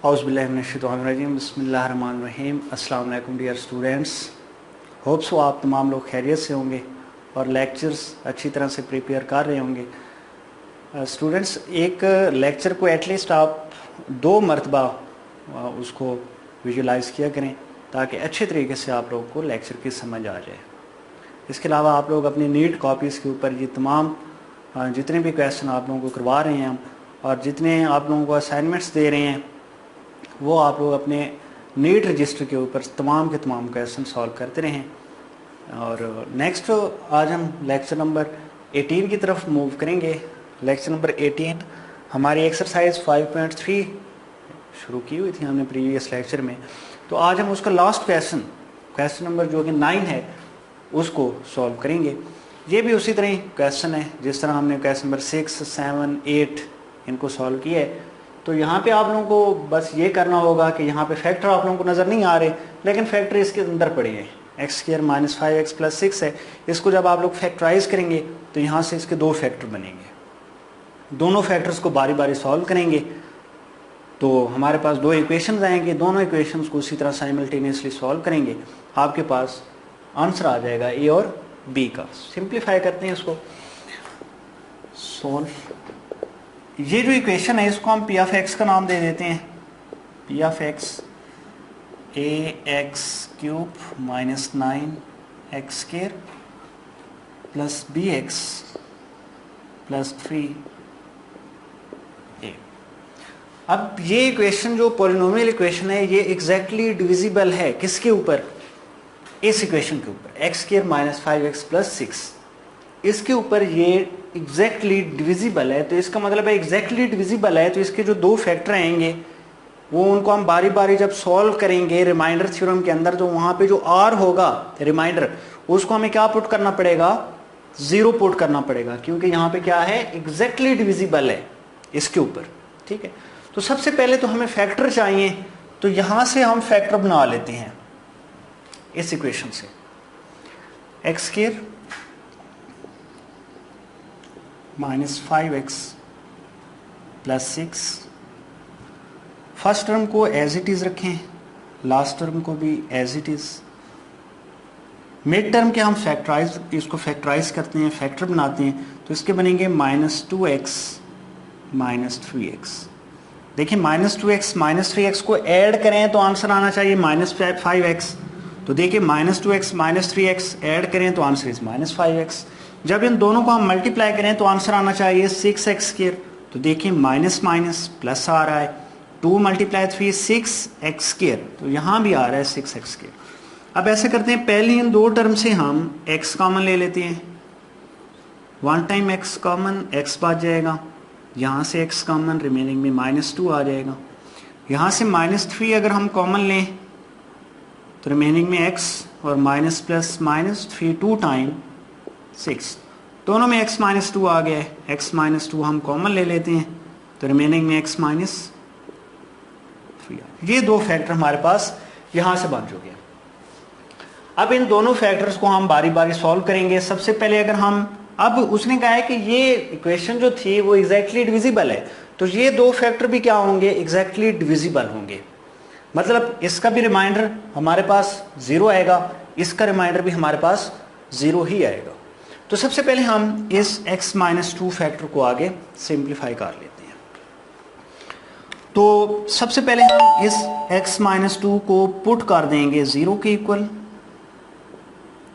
औज़ुबिल्लाहिमिनश्शैतानिर्रजीम बिस्मिल्लाहिर्रहमानिर्रहीम। अस्सलाम वालेकुम डियर स्टूडेंट्स, होप सो आप तमाम लोग खैरियत से होंगे और लेक्चर्स अच्छी तरह से प्रिपेयर कर रहे होंगे। स्टूडेंट्स, एक लेक्चर को एटलीस्ट आप 2 मरतबा उसको विजुलाइज़ किया करें ताकि अच्छे तरीके से आप लोगों को लेक्चर की समझ आ जाए। इसके अलावा आप लोग अपनी नीट कॉपीज़ के ऊपर ये तमाम जितने भी क्वेश्चन आप लोगों को करवा रहे हैं हम और जितने आप लोगों को असाइनमेंट्स दे रहे हैं वो आप लोग अपने नीट रजिस्टर के ऊपर तमाम के तमाम क्वेश्चन सॉल्व करते रहें। और नेक्स्ट आज हम लेक्चर नंबर 18 की तरफ मूव करेंगे। लेक्चर नंबर 18 हमारी एक्सरसाइज 5.3 शुरू की हुई थी हमने प्रीवियस लेक्चर में, तो आज हम उसका लास्ट क्वेश्चन नंबर जो कि 9 है उसको सॉल्व करेंगे। ये भी उसी तरह क्वेश्चन है जिस तरह हमने क्वेश्चन नंबर 6, 7, 8 इनको सॉल्व किया है। तो यहाँ पे आप लोगों को बस ये करना होगा कि यहाँ पे फैक्टर आप लोगों को नज़र नहीं आ रहे, लेकिन फैक्टर इसके अंदर पड़े हैं। x² - 5x + 6 है। इसको जब आप लोग फैक्टराइज करेंगे तो यहाँ से इसके 2 फैक्टर बनेंगे। दोनों फैक्टर्स को बारी बारी सॉल्व करेंगे तो हमारे पास 2 इक्वेशंस आएंगे। दोनों इक्वेशंस को उसी तरह साइमल्टेनियसली सॉल्व करेंगे, आपके पास आंसर आ जाएगा ए और बी का। सिंप्लीफाई करते हैं इसको, सॉल्व। ये जो इक्वेशन है इसको हम p(x) का नाम दे देते हैं। p(x) ax³ - 9x² + bx + 3a। अब ये इक्वेशन जो पॉलिनोमियल इक्वेशन है ये एग्जैक्टली डिविजिबल है किसके ऊपर? इस इक्वेशन के ऊपर, x² - 5x + 6। इसके ऊपर ये एग्जैक्टली डिविजिबल है। तो इसका मतलब है एग्जैक्टली डिविजिबल है तो इसके जो 2 फैक्टर आएंगे वो उनको हम बारी बारी जब सॉल्व करेंगे रिमाइंडर थ्योरम के अंदर, तो वहां पे जो r होगा रिमाइंडर, उसको हमें क्या पुट करना पड़ेगा? 0 पुट करना पड़ेगा, क्योंकि यहाँ पे क्या है? एग्जैक्टली डिविजिबल है इसके ऊपर। ठीक है, तो सबसे पहले तो हमें फैक्टर चाहिए, तो यहां से हम फैक्टर बना लेते हैं इस इक्वेशन से। x² - 5x + 6। फर्स्ट टर्म को एज इट इज रखें, लास्ट टर्म को भी as it is. Mid term के हम इसको फैक्टराइज करते हैं, फैक्टर बनाते हैं, तो इसके बनेंगे -2x - 3x। देखिए -2x - 3x को ऐड करें तो आंसर आना चाहिए -5x। तो देखिए -2x - 3x ऐड करें तो आंसर इज -5x। जब इन दोनों को हम मल्टीप्लाई करें तो आंसर आना चाहिए 6x²। तो देखिए माइनस माइनस प्लस आ रहा है, 2 × 3 6x², तो यहाँ भी आ रहा है 6x²। अब ऐसे करते हैं, पहले इन 2 टर्म से हम x कॉमन ले लेते हैं। 1 टाइम x कॉमन, x बच जाएगा, यहाँ से x कॉमन, रिमेनिंग में -2 आ जाएगा। यहाँ से -3 अगर हम कॉमन लें तो रिमेनिंग में x और माइनस प्लस माइनस 3 2 टाइम 6, दोनों में x -2 आ गया है। x -2 हम कॉमन ले लेते हैं तो रिमेनिंग में x -3। ये 2 फैक्टर हमारे पास यहां से बन चुके हैं। अब इन दोनों फैक्टर्स को हम बारी बारी सॉल्व करेंगे। सबसे पहले अगर हम, अब उसने कहा है कि ये इक्वेशन जो थी वो एग्जैक्टली डिविजिबल है, तो ये 2 फैक्टर भी क्या होंगे? एग्जैक्टली डिविजिबल होंगे। मतलब इसका भी रिमाइंडर हमारे पास 0 आएगा, इसका रिमाइंडर भी हमारे पास 0 ही आएगा। तो सबसे पहले हम इस x -2 फैक्टर को आगे सिंप्लीफाई कर लेते हैं। तो सबसे पहले हम इस x -2 को पुट कर देंगे 0 के इक्वल,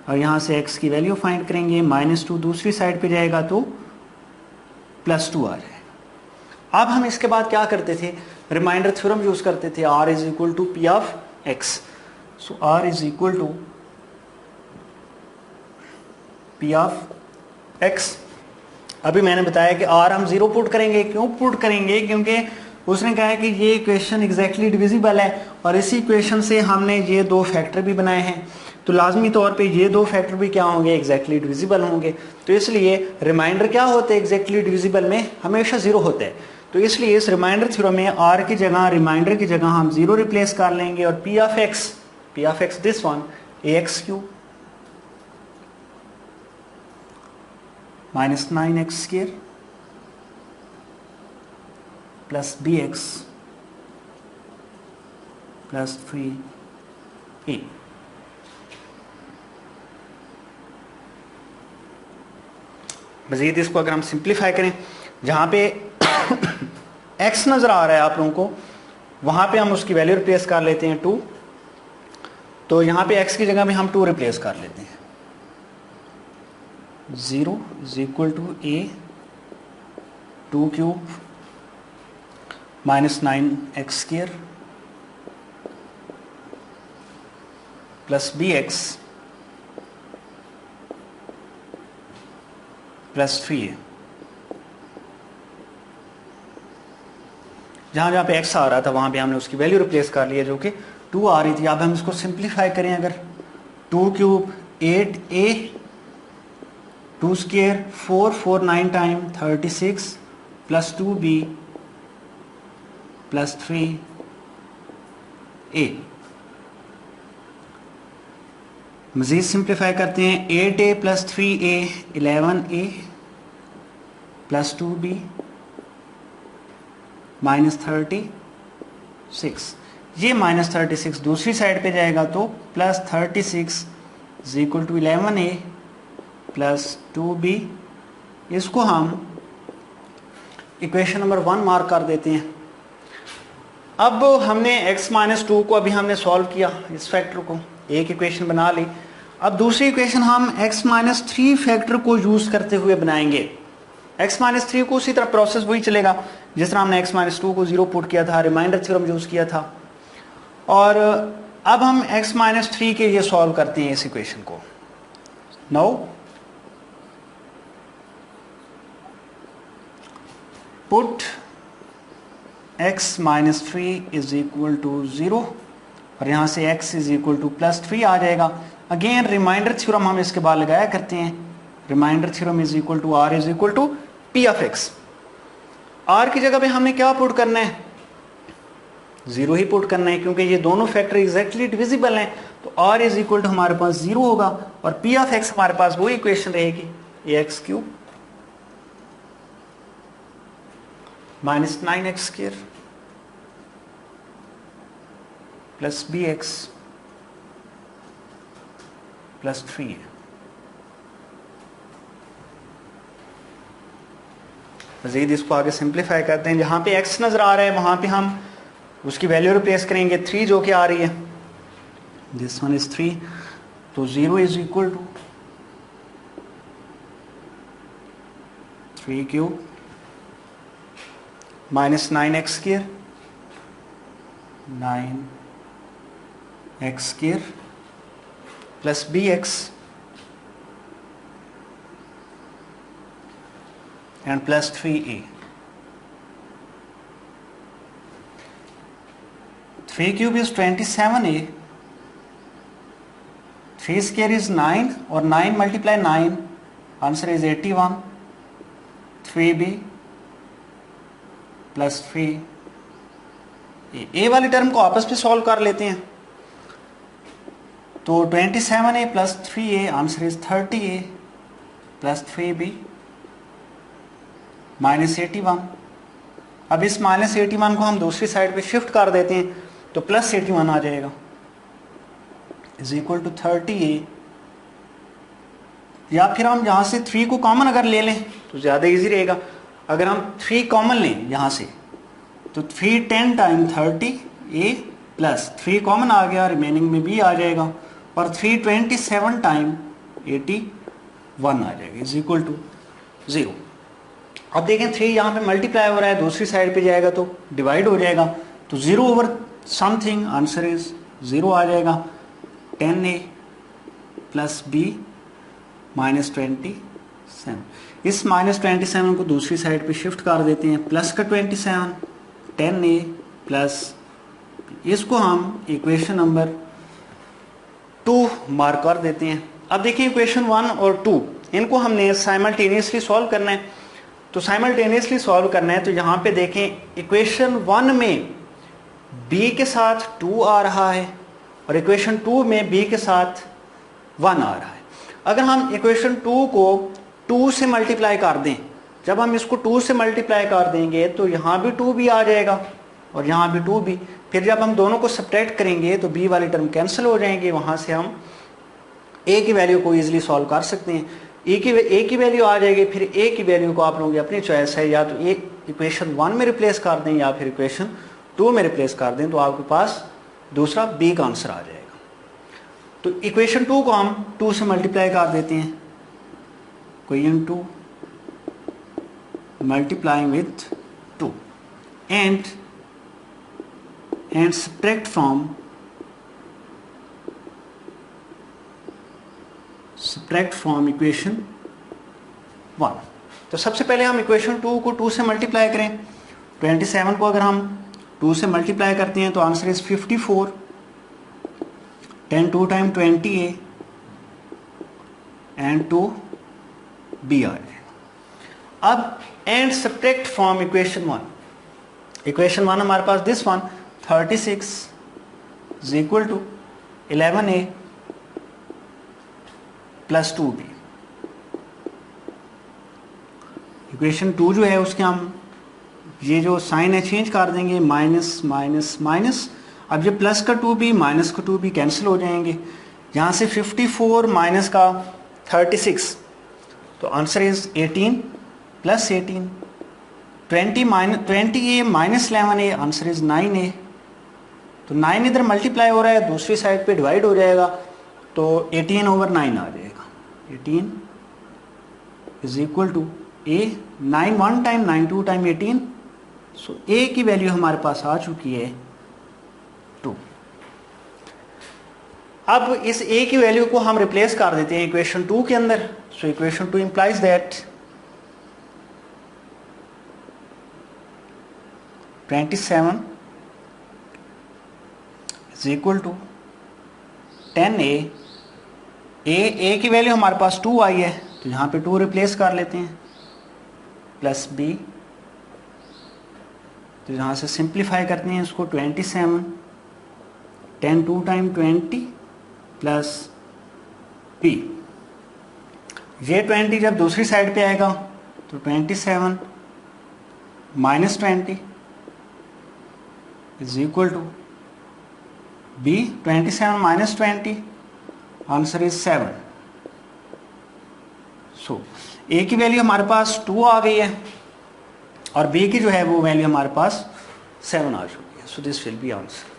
और यहाँ से x की वैल्यू फाइंड करेंगे। -2 दूसरी साइड पे जाएगा तो +2 आ जाएगा। अब हम इसके बाद क्या करते थे? रिमाइंडर थ्योरम यूज करते थे, r = p(x). सो r = p(x). अभी मैंने बताया कि r हम 0 पुट करेंगे। क्यों पुट करेंगे? क्योंकि उसने कहा है कि ये इक्वेशन एग्जैक्टली डिविजिबल है और इसी इक्वेशन से हमने ये 2 फैक्टर भी बनाए हैं, तो लाजमी तौर पे ये 2 फैक्टर भी क्या होंगे? एग्जैक्टली डिविजिबल होंगे। तो इसलिए रिमाइंडर क्या होते हैं एग्जैक्टली डिविजिबल में? हमेशा 0 होते हैं। तो इसलिए इस रिमाइंडर थ्योरम में r की जगह, रिमाइंडर की जगह हम 0 रिप्लेस कर लेंगे और p(x) this one ax³ -9x² + bx plus 3a। मजीद इसको अगर हम सिंप्लीफाई करें, जहां पे x नजर आ रहा है आप लोगों को, वहां पे हम उसकी वैल्यू रिप्लेस कर लेते हैं 2, तो यहां पे x की जगह में हम 2 रिप्लेस कर लेते हैं। 0 is equal to a 2 cube minus 9x square plus bx plus 3a। जहां जहां पे x आ रहा था वहां पे हमने उसकी वैल्यू रिप्लेस कर ली है, जो कि 2 आ रही थी। अब हम इसको सिंप्लीफाई करें, अगर 2 cube 8a 2 square 4 4 9 time 36 plus 2b plus 3a। मजीद सिंप्लीफाई करते हैं, 8a plus 3a 11a plus 2b minus 36। ये माइनस 36 दूसरी साइड पे जाएगा तो plus 36 is equal to 11a plus 2b। इसको हम इक्वेशन नंबर 1 मार्क कर देते हैं। अब हमने x माइनस 2 को अभी हमने सॉल्व किया, इस फैक्टर को एक इक्वेशन बना ली। अब दूसरी इक्वेशन हम x माइनस 3 फैक्टर को यूज करते हुए बनाएंगे। x माइनस 3 को उसी तरह प्रोसेस वही चलेगा जिस तरह हमने x माइनस 2 को 0 पुट किया था, रिमाइंडर थ्योरम यूज किया था। और अब हम x माइनस 3 के लिए सॉल्व करते हैं इस इक्वेशन को। Now put x minus 3 is equal to 0 और यहां से x is equal to plus 3 आ जाएगा। अगेन रिमाइंडर थ्योरम हम इसके बाद लगाया करते हैं। Reminder theorem is equal to r is equal to p of x। r की जगह पे हमने क्या पुट करना है, 0 ही पुट करना है, क्योंकि ये दोनों फैक्टर एग्जैक्टली डिविजिबल हैं। तो r इज इक्वल टू हमारे पास 0 होगा और p ऑफ x हमारे पास वही इक्वेशन रहेगी, ax cube minus 9x square plus bx plus 3a। मजीद इसको आगे सिंप्लीफाई करते हैं। जहां पे x नजर आ रहा है वहां पे हम उसकी वैल्यू रिप्लेस करेंगे 3 जो कि आ रही है, दिस वन इज 3, तो 0 is equal to 3 cube minus 9x square 9x square plus bx and plus 3a। 3 cube is 27a, 3 square is 9 और 9 multiply 9, answer is 81, 3b plus 3a। ए वाली टर्म को आपस में सॉल्व कर लेते हैं, तो 27a plus 3a, answer is 30a plus 3b minus 81। अब इस माइनस 81 को हम दूसरी साइड पे शिफ्ट कर देते हैं तो प्लस 81 आ जाएगा, इज इक्वल टू 30a। या फिर हम यहाँ से 3 को कॉमन अगर ले लें तो ज़्यादा इजी रहेगा। अगर हम 3 कॉमन लें यहाँ से तो 3 10 टाइम 30a प्लस 3 कॉमन आ गया, रिमेनिंग में b आ जाएगा, और 3 27 टाइम 81 आ जाएगा, इज इक्वल टू 0। अब देखें 3 यहाँ पे मल्टीप्लाई हो रहा है, दूसरी साइड पे जाएगा तो डिवाइड हो जाएगा, तो 0 ओवर समथिंग, आंसर इज 0 आ जाएगा। 10a plus b minus 27। इस माइनस 27 को दूसरी साइड पे शिफ्ट कर देते हैं, प्लस का 27, 10a प्लस, इसको हम इक्वेशन नंबर 2 मार्क कर देते हैं। अब देखिए इक्वेशन 1 और 2 इनको हमने साइमल्टेनियसली सॉल्व करना है। तो साइमल्टेनियसली सॉल्व करना है तो यहाँ पे देखें इक्वेशन 1 में b के साथ 2 आ रहा है और इक्वेशन 2 में b के साथ 1 आ रहा है। अगर हम इक्वेशन 2 को 2 से मल्टीप्लाई कर दें, जब हम इसको 2 से मल्टीप्लाई कर देंगे तो यहाँ भी 2b आ जाएगा और यहाँ भी 2b। फिर जब हम दोनों को सब्ट्रैक्ट करेंगे तो b वाली टर्म कैंसिल हो जाएंगे, वहाँ से हम a की वैल्यू को ईजिली सॉल्व कर सकते हैं। a की वैल्यू आ जाएगी, फिर a की वैल्यू को आप लोगों की अपनी चॉइस है, या तो इक्वेशन 1 में रिप्लेस कर दें या फिर इक्वेशन 2 में रिप्लेस कर दें, तो आपके पास दूसरा b का आंसर आ जाएगा। तो इक्वेशन 2 को हम 2 से मल्टीप्लाई कर देते हैं, equation 2 multiplying with 2 and subtract from equation 1। तो सबसे पहले हम इक्वेशन 2 को 2 से मल्टीप्लाई करें। 27 को अगर हम 2 से मल्टीप्लाई करते हैं तो answer is 54, 10 2 time 20a and 2b आ जाएगा। अब and subtract from equation 1। Equation 1 हमारे पास this one 36 is equal to 11a plus 2b। Equation 2 जो है उसके हम ये जो साइन है चेंज कर देंगे, माइनस माइनस माइनस। अब ये प्लस का 2b माइनस का 2b कैंसिल हो जाएंगे। यहाँ से 54 माइनस का 36, तो answer is 18 plus 18। 20a minus 11a, answer is 9a। तो 9 इधर मल्टीप्लाई हो रहा है, दूसरी साइड पे डिवाइड हो जाएगा, तो 18 ओवर 9 आ जाएगा। 18 is equal to a, 9 1 time 9 2 time 18, so a की वैल्यू हमारे पास आ चुकी है 2। अब इस a की वैल्यू को हम रिप्लेस कर देते हैं इक्वेशन 2 के अंदर। So equation 2 implies that 27 is equal to 10a। a की वैल्यू हमारे पास 2 आई है, तो यहाँ पे 2 रिप्लेस कर लेते हैं, प्लस b। तो यहाँ से सिंप्लीफाई करते हैं इसको, 27 10 2 टाइम 20 प्लस b। ये 20 जब दूसरी साइड पे आएगा तो 27 minus 20 is equal to b। 27 minus 20, answer is 7। So a की वैल्यू हमारे पास 2 आ गई है और b की जो है वो वैल्यू हमारे पास 7 आ चुकी है। So this will be answer.